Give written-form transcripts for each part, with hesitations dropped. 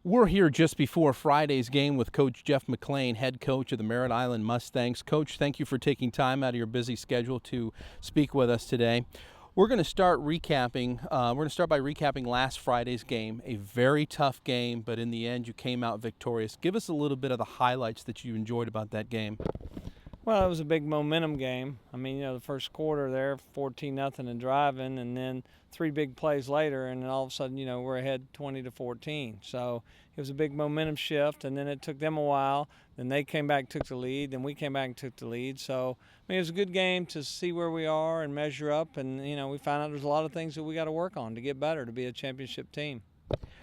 We're here just before Friday's game with Coach Jeff McLean, head coach of the Merritt Island Mustangs. Coach, thank you for taking time out of your busy schedule to speak with us today. We're going to start recapping. We're going to start by recapping last Friday's game, a very tough game, but in the end you came out victorious. Give us a little bit of the highlights that you enjoyed about that game. Well, it was a big momentum game. I mean, the first quarter there, 14-0 and driving, and then three big plays later, and then all of a sudden, we're ahead 20-14. So it was a big momentum shift, and then it took them a while. Then they came back, took the lead, then we came back and took the lead. So, I mean, it was a good game to see where we are and measure up, and, we found out there's a lot of things that we got to work on to get better, to be a championship team.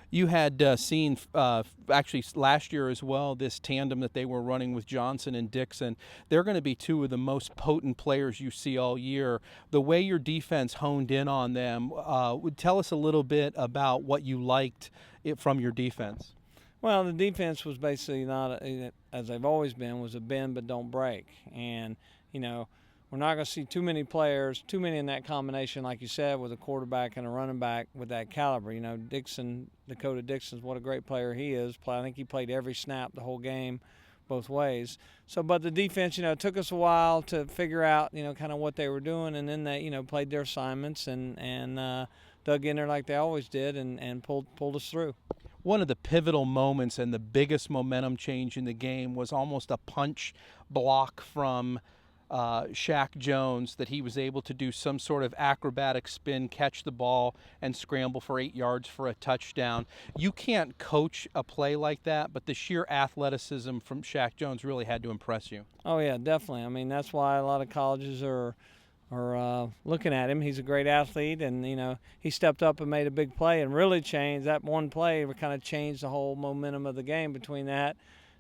You had seen actually last year as well this tandem that they were running with Johnson and Dixon. They're going to be two of the most potent players you see all year. The way your defense honed in on them, would tell us a little bit about what you liked from your defense. Well, the defense was basically not, as they've always been, was a bend but don't break. And, we're not going to see too many players, too many in that combination, like you said, with a quarterback and a running back with that caliber. Dakota Dixon's what a great player he is. I think he played every snap the whole game, both ways. So, but the defense, it took us a while to figure out, kind of what they were doing, and then they, played their assignments and dug in there like they always did and pulled us through. One of the pivotal moments and the biggest momentum change in the game was almost a punch block from Shaq Jones, that he was able to do some sort of acrobatic spin, catch the ball, and scramble for 8 yards for a touchdown. You can't coach a play like that, but the sheer athleticism from Shaq Jones really had to impress you. Oh, yeah, definitely. I mean, that's why a lot of colleges are looking at him. He's a great athlete, and, he stepped up and made a big play and really changed that one play. Kind of changed the whole momentum of the game between that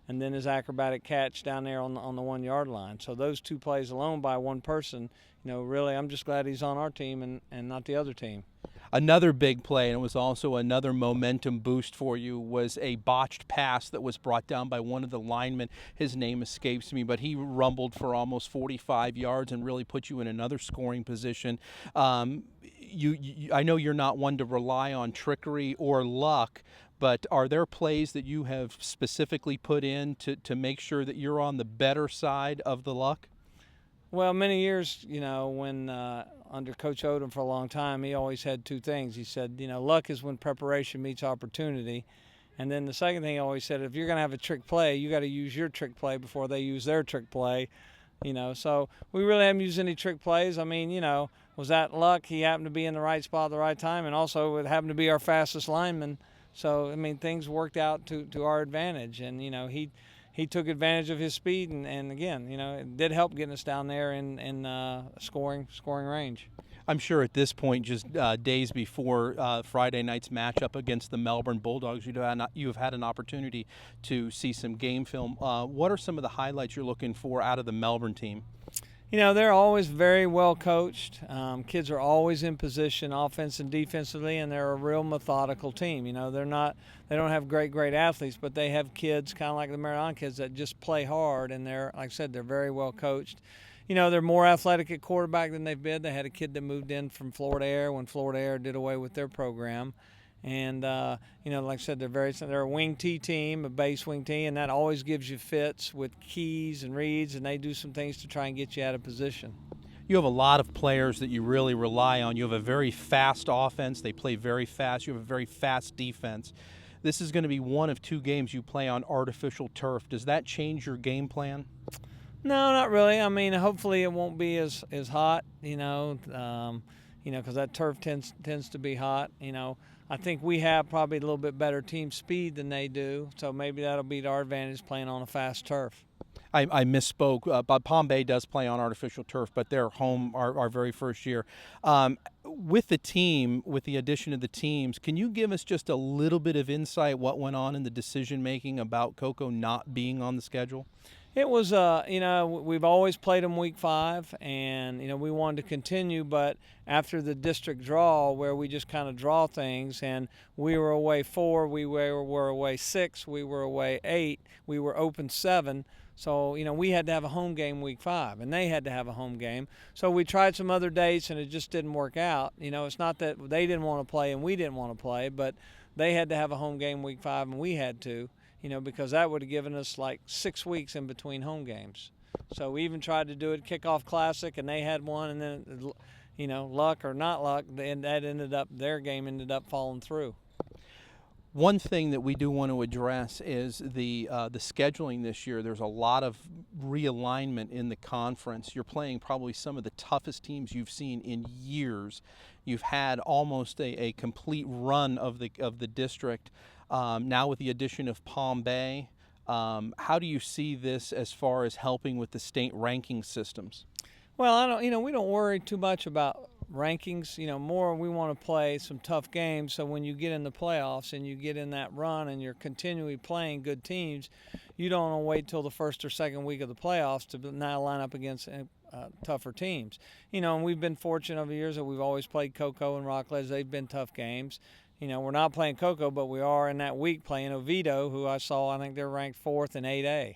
and then his acrobatic catch down there on the 1 yard line. So those two plays alone by one person, really, I'm just glad he's on our team and not the other team. Another big play, and it was also another momentum boost for you, was a botched pass that was brought down by one of the linemen. His name escapes me, but he rumbled for almost 45 yards and really put you in another scoring position. I know you're not one to rely on trickery or luck, but are there plays that you have specifically put in to make sure that you're on the better side of the luck? Well, many years, when under Coach Odom for a long time, he always had two things. He said, luck is when preparation meets opportunity. And then the second thing he always said, if you're going to have a trick play, you got to use your trick play before they use their trick play. So we really haven't used any trick plays. I mean, was that luck? He happened to be in the right spot at the right time, and also it happened to be our fastest lineman. So, I mean, things worked out to our advantage, and, he took advantage of his speed, and again, it did help getting us down there in scoring range. I'm sure at this point, just days before Friday night's matchup against the Melbourne Bulldogs, you have had an opportunity to see some game film. What are some of the highlights you're looking for out of the Melbourne team? They're always very well coached. Kids are always in position, offense and defensively, and they're a real methodical team. They don't have great athletes, but they have kids, kind of like the Merritt Island kids, that just play hard, and they're, like I said, they're very well coached. They're more athletic at quarterback than they've been. They had a kid that moved in from Florida Air when Florida Air did away with their program. And, like I said, they're a wing T team, a base wing T, and that always gives you fits with keys and reads, and they do some things to try and get you out of position. You have a lot of players that you really rely on. You have a very fast offense. They play very fast. You have a very fast defense. This is going to be one of two games you play on artificial turf. Does that change your game plan? No, not really. I mean, hopefully it won't be as hot, because that turf tends to be hot. I think we have probably a little bit better team speed than they do, so maybe that'll be to our advantage playing on a fast turf. I misspoke, but Palm Bay does play on artificial turf, but they're home our very first year. With the team, with the addition of the teams, can you give us just a little bit of insight what went on in the decision-making about Coco not being on the schedule? It was, we've always played them week 5, and, we wanted to continue, but after the district draw where we just kind of draw things, and we were away 4, we were away 6, we were away 8, we were open 7. So, we had to have a home game week 5, and they had to have a home game. So we tried some other dates, and it just didn't work out. It's not that they didn't want to play and we didn't want to play, but they had to have a home game week 5 and we had to, because that would have given us like 6 weeks in between home games. So we even tried to do it kickoff classic, and they had one, and then, luck or not luck, their game ended up falling through. One thing that we do want to address is the scheduling this year. There's a lot of realignment in the conference. You're playing probably some of the toughest teams you've seen in years. You've had almost a complete run of the district. Now with the addition of Palm Bay, how do you see this as far as helping with the state ranking systems? Well, we don't worry too much about rankings. More we want to play some tough games, so when you get in the playoffs and you get in that run and you're continually playing good teams, you don't want to wait till the first or second week of the playoffs to now line up against tougher teams. And we've been fortunate over the years that we've always played Cocoa and Rockledge. They've been tough games. We're not playing Cocoa, but we are in that week playing Oviedo, who I think they're ranked 4th in 8A.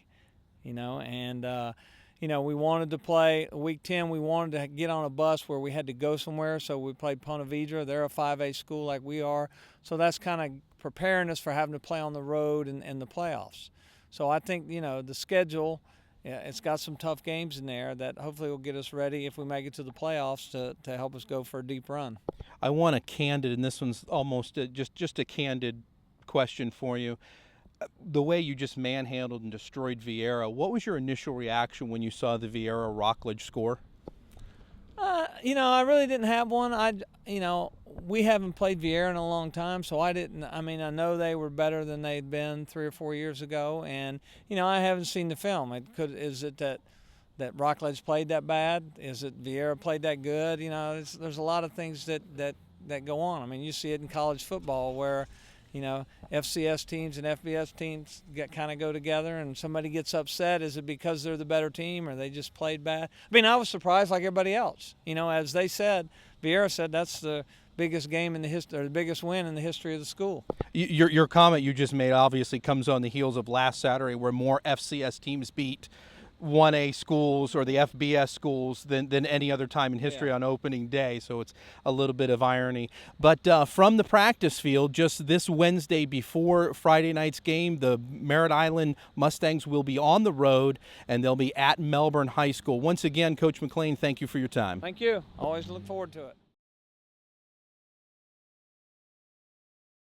We wanted to play week 10. We wanted to get on a bus where we had to go somewhere, so we played Ponte Vedra. They're a 5A school like we are, so that's kind of preparing us for having to play on the road in the playoffs. So I think the schedule, it's got some tough games in there that hopefully will get us ready if we make it to the playoffs to help us go for a deep run. I want a candid, and this one's almost just a candid question for you. The way you just manhandled and destroyed Vieira, what was your initial reaction when you saw the Vieira Rockledge score? I really didn't have one. We haven't played Vieira in a long time, so I didn't. I know they were better than they'd been 3 or 4 years ago, and I haven't seen the film. Is it that Rockledge played that bad? Is it Vieira played that good? There's a lot of things that go on. You see it in college football where FCS teams and FBS teams kind of go together, and somebody gets upset. Is it because they're the better team, or they just played bad? I was surprised like everybody else. As they said, Vieira said that's the biggest game in the history, or the biggest win in the history of the school. Your comment you just made obviously comes on the heels of last Saturday, where more FCS teams beat 1A schools or the FBS schools than any other time in history on opening day, so it's a little bit of irony. But from the practice field, just this Wednesday before Friday night's game, the Merritt Island Mustangs will be on the road, and they'll be at Melbourne High School. Once again, Coach McLean, thank you for your time. Thank you. Always look forward to it.